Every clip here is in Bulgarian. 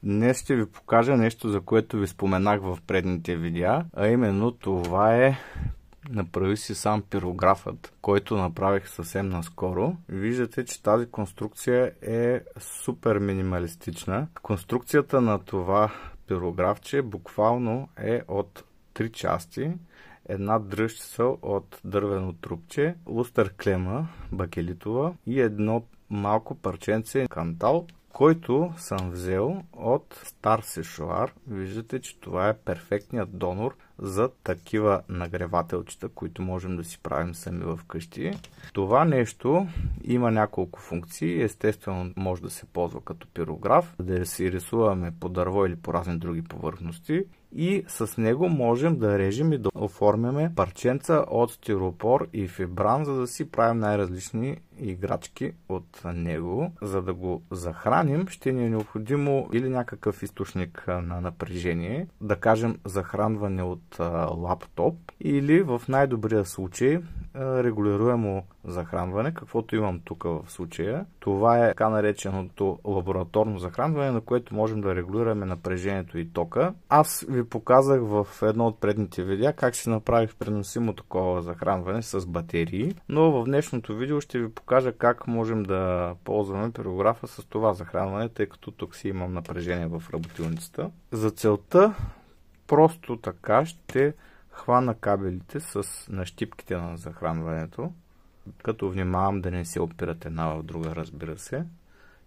Днес ще ви покажа нещо, за което ви споменах в предните видеа, а именно това е направи си сам пирографът, който направих съвсем наскоро. Виждате, че тази конструкция е супер минималистична. Конструкцията на това пирографче буквално е от 3 части. Една дръжчица от дървено трупче, лустър клема бакелитова и едно малко парченце кантал, който съм взел от стар сешоар. Виждате, че това е перфектният донор за такива нагревателчета, които можем да си правим сами в къщи. Това нещо има няколко функции. Естествено може да се ползва като пирограф, да си рисуваме по дърво или по разни други повърхности. И с него можем да режем и да оформяме парченца от стиропор и фибран, за да си правим най-различни играчки от него. За да го захраним, ще ни е необходимо или някакъв източник на напрежение, да кажем захранване от лаптоп, или в най-добрия случай регулируемо захранване, каквото имам тук в случая. Това е така нареченото лабораторно захранване, на което можем да регулираме напрежението и тока. Аз ви показах в едно от предните видеа как си направих преносимо такова захранване с батерии, но в днешното видео ще ви покажа как можем да ползваме пирографа с това захранване, тъй като тук си имам напрежение в работилницата. За целта просто така ще хвана кабелите с нащипките на захранването, като внимавам да не се опират една в друга, разбира се.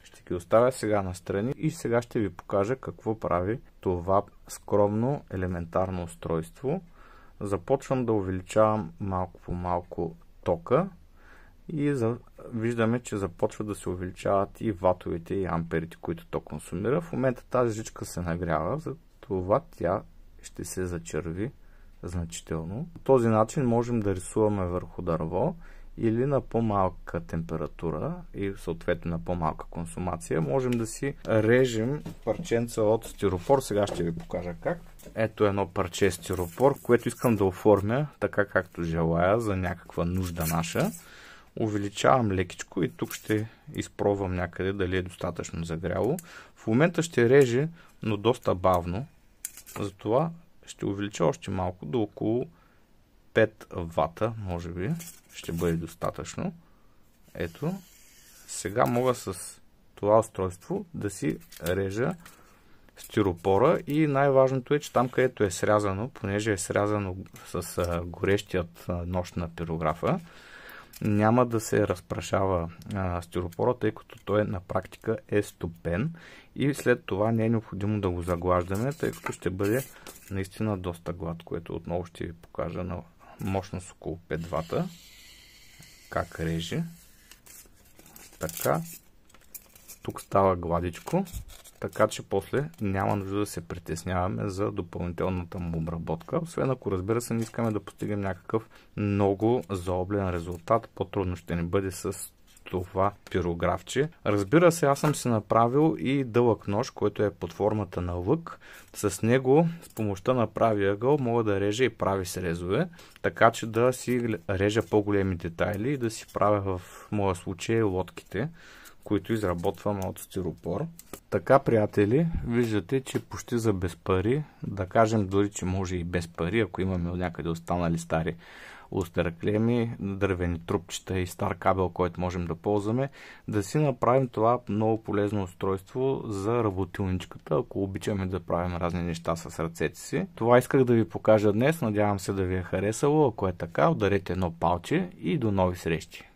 Ще ги оставя сега настрани и сега ще ви покажа какво прави това скромно елементарно устройство. Започвам да увеличавам малко по малко тока и виждаме, че започва да се увеличават и ватовете и амперите, които то консумира. В момента тази жичка се нагрява, за това тя ще се зачерви значително. По този начин можем да рисуваме върху дърво или на по-малка температура и съответно на по-малка консумация. Можем да си режем парченца от стиропор. Сега ще ви покажа как. Ето едно парче стиропор, което искам да оформя така както желая за някаква нужда наша. Увеличавам лекичко и тук ще изпробвам някъде дали е достатъчно загряло. В момента ще реже, но доста бавно. Затова ще увелича още малко до около 5 вата, може би. Ще бъде достатъчно. Ето. Сега мога с това устройство да си режа стиропора и най-важното е, че там където е срязано, понеже е срязано с горещият нож на пирографа, няма да се разпрашава стиропора, тъй като той на практика е стопен и след това не е необходимо да го заглаждаме, тъй като ще бъде наистина доста глад, което отново ще ви покажа на мощност около 5 вата. Как реже. Така. Тук става гладичко, така че после няма нужда да се притесняваме за допълнителната му обработка. Освен ако, разбира се, не искаме да постигнем някакъв много заоблен резултат. По-трудно ще ни бъде с това пирографче. Разбира се, аз съм си направил и дълъг нож, който е под формата на лък. С него, с помощта на правия ъгъл, мога да режа и прави срезове, така че да си режа по-големи детайли и да си правя в моя случай лодките, които изработвам от стиропор. Така, приятели, виждате, че почти за без пари, да кажем дори, че може и без пари, ако имаме от някъде останали стари лустър клеми, дървени трупчета и стар кабел, който можем да ползваме, да си направим това много полезно устройство за работилничката, ако обичаме да правим разни неща с ръцете си. Това исках да ви покажа днес, надявам се да ви е харесало. Ако е така, ударете едно палче и до нови срещи!